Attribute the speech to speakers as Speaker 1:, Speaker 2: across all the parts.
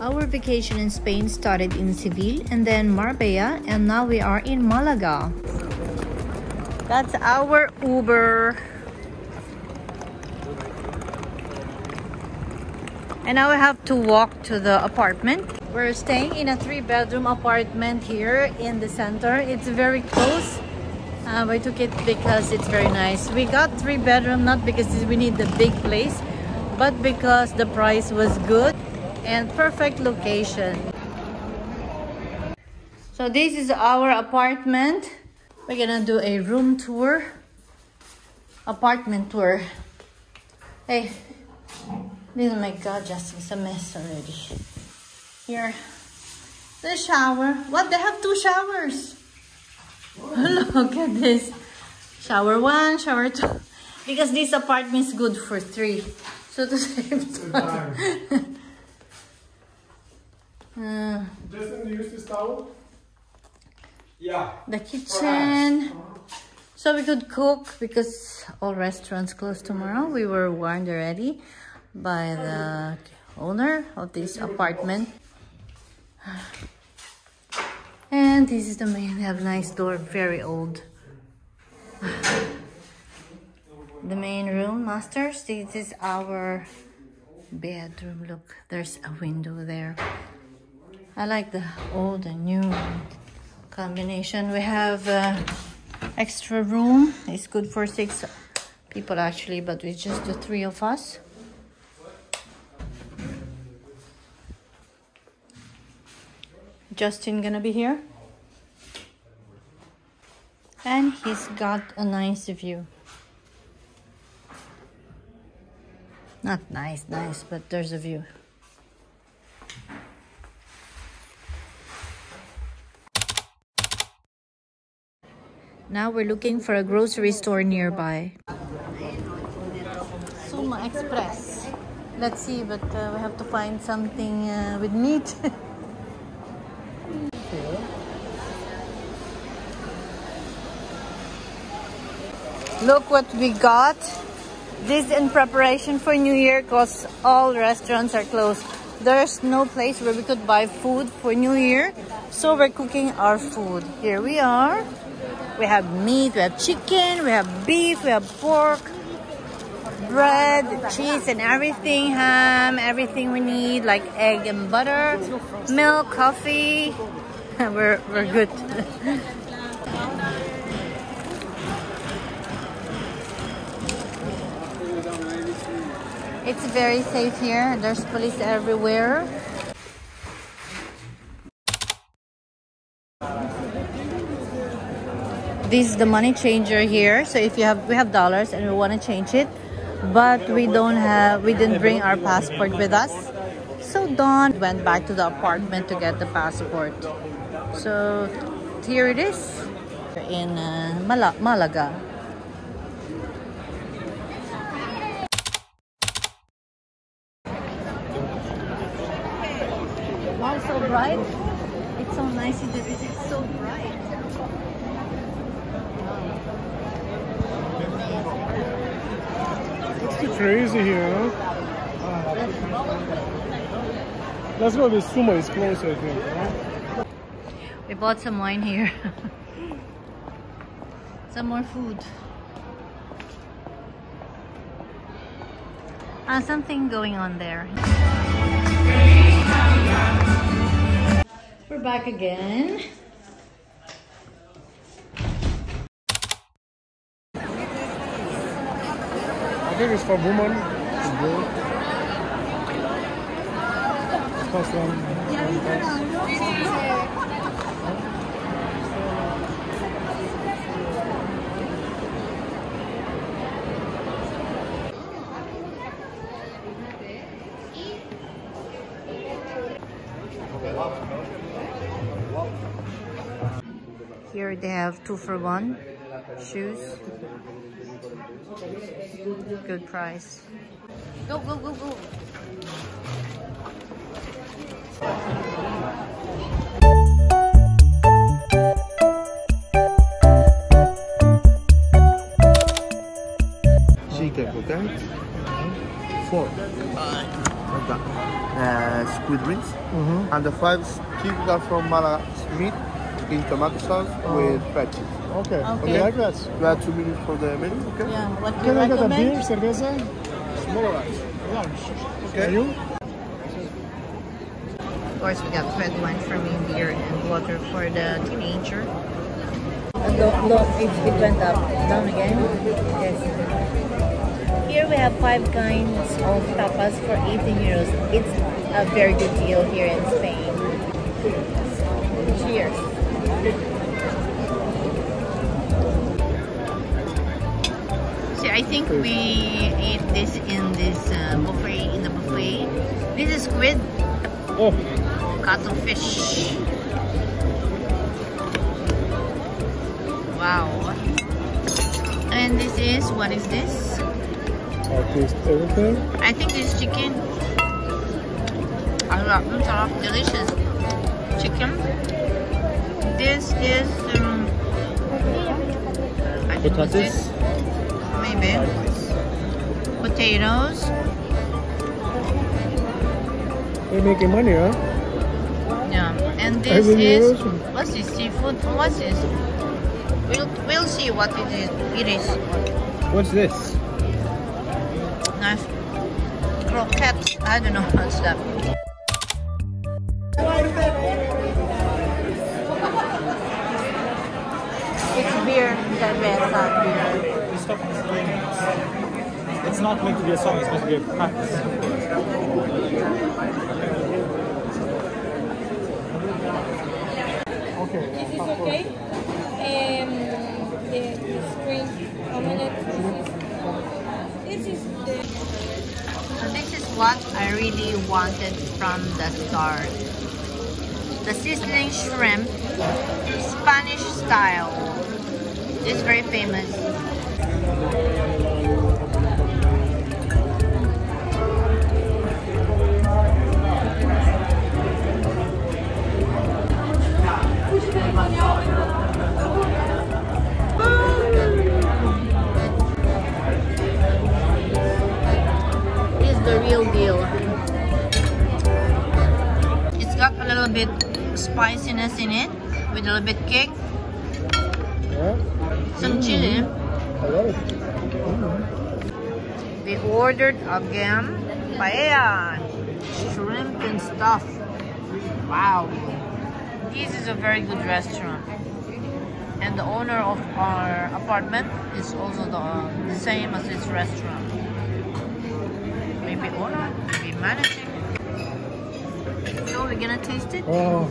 Speaker 1: Our vacation in Spain started in Seville and then Marbella, and now we are in Malaga. That's our Uber. And now we have to walk to the apartment. We're staying in a 3-bedroom apartment here in the center. It's very close. We took it because it's very nice. We got 3-bedroom not because we need the big place, but because the price was good and perfect location. So this is our apartment. We're gonna do a room tour, apartment tour. Hey, oh my god, Justin, it's a mess already. Here, the shower. What? They have 2 showers. Look at this. Shower 1, shower 2. Because this apartment is good for 3. So to save time.
Speaker 2: Justin, do you use this towel? Yeah.
Speaker 1: The kitchen. So we could cook because all restaurants close tomorrow. We were warned already by the owner of this apartment. And this is the main. They have a nice door, very old. The main room, masters. This is our bedroom. Look, there's a window there. I like the old and new combination. We have extra room. It's good for 6 people actually, but with just the 3 of us. Justin gonna be here, and he's got a nice view. Not nice, but there's a view. Now we're looking for a grocery store nearby. Suma Express. Let's see, but we have to find something with meat. Look what we got. This in preparation for New Year because all restaurants are closed. There's no place where we could buy food for New Year. So we're cooking our food. Here we are. We have meat, we have chicken, we have beef, we have pork, bread, cheese and everything, ham, everything we need like egg and butter, milk, coffee. we're good. It's very safe here. There's police everywhere. This is the money changer here. So if we have dollars and we want to change it, but we didn't bring our passport with us. So Dawn went back to the apartment to get the passport. So here it is in Malaga. Wow, so bright. It's so nice that it is so bright.
Speaker 2: It's too crazy here. Let's go. The Suma is closer, I think. Huh?
Speaker 1: We bought some wine here. Some more food. Something going on there. We're back again.
Speaker 2: I think it's for women. It's good. First one.
Speaker 1: Here they have 2 for 1 shoes. Good price. Go, go, go, go.
Speaker 3: Chicken, okay? 4. squid rings. And the fries typical from Malaga is meat in tomato sauce with fried cheese.
Speaker 2: Okay.
Speaker 1: Okay.
Speaker 2: Would you like that?
Speaker 3: You have 2 minutes for the menu, okay?
Speaker 1: Yeah, what do you
Speaker 2: Can I get a beer,
Speaker 1: recommend?
Speaker 2: cerveza?
Speaker 3: Small rice.
Speaker 2: Lunch.
Speaker 3: Okay.
Speaker 2: Are you?
Speaker 1: Of course, we got red wine for me, beer, and water for the teenager. Look, it went up, down again. Yes. Here we have 5 kinds of tapas for 18 euros. It's a very good deal here in Spain. Cheers. See, I think we ate this in this buffet, in the buffet. This is squid,
Speaker 2: Oh,
Speaker 1: cuttlefish. Wow. And this is, what is this?
Speaker 2: I taste everything.
Speaker 1: I think this is chicken. Delicious chicken. This is I think what's this? Maybe potatoes.
Speaker 2: They're making money, huh?
Speaker 1: Yeah, and this is, what's this, seafood? What's this? We'll see what it is.
Speaker 2: What's this?
Speaker 1: Nice croquettes. I don't know what's that. It's beer, cerveza beer.
Speaker 2: This stuff is drinks. It's not meant to be a song, it's meant to be a practice. Okay.
Speaker 4: This is okay. The screen omelette. This is the.
Speaker 1: So this is what I really wanted from the start. The sizzling shrimp, Spanish style. It's very famous. It's the real deal. It's got a little bit spiciness in it, with a little bit kick.
Speaker 2: Yeah.
Speaker 1: Some chili.
Speaker 2: I love it.
Speaker 1: We ordered again paella, shrimp and stuff. Wow. This is a very good restaurant. And the owner of our apartment is also the same as this restaurant. Maybe owner, maybe managing. So we're gonna taste it.
Speaker 2: Oh.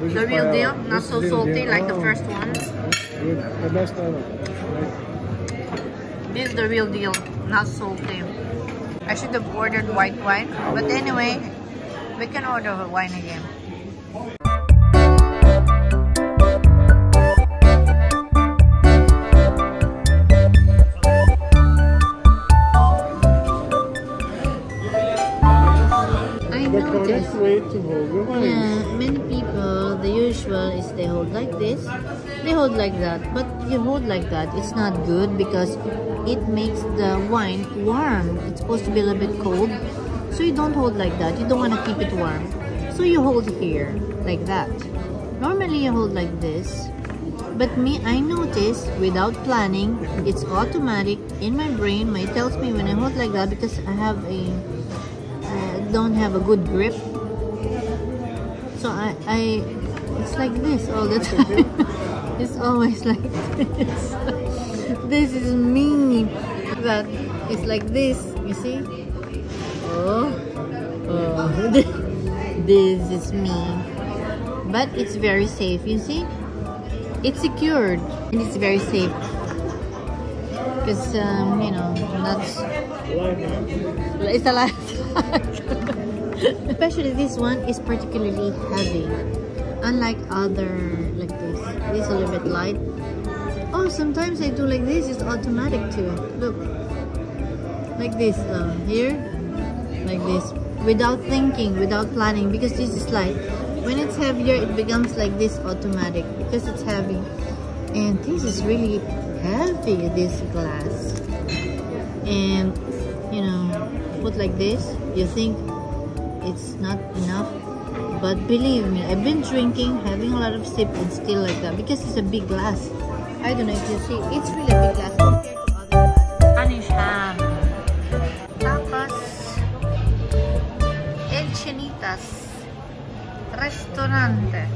Speaker 1: The real deal, not so salty like the first one.
Speaker 2: Good. The best ever.
Speaker 1: This is the real deal, not salty. I should have ordered white wine, but anyway, we can order wine again. I
Speaker 2: The correct
Speaker 1: noticed.
Speaker 2: way to hold your wine.
Speaker 1: Yeah, many people, the usual is they hold like this, they hold like that. But you hold like that, it's not good because it makes the wine warm. It's supposed to be a little bit cold. So you don't hold like that. You don't want to keep it warm. So you hold here, like that. Normally you hold like this. But me, I noticed without planning, it's automatic in my brain. It tells me when I hold like that because I have don't have a good grip. So it's like this all the time. It's always like this. This is me. That it's like this. You see? Oh, this is me. But it's very safe. You see? It's secured and it's very safe. Because you know, that's it's a life. Especially this one is particularly heavy, unlike other like this. This is a little bit light. Oh, sometimes I do like this. It's automatic too. Look, like this. Here, like this, without thinking, without planning. Because this is light. When it's heavier, it becomes like this automatic because it's heavy. And this is really heavy. This glass, and you know, put like this. You think it's not enough. But believe me, I've been drinking, having a lot of sip, and still like that because it's a big glass. I don't know if you see, it's really a big glass compared to other glasses. Spanish ham, tapas, and Chinitas. Restaurante.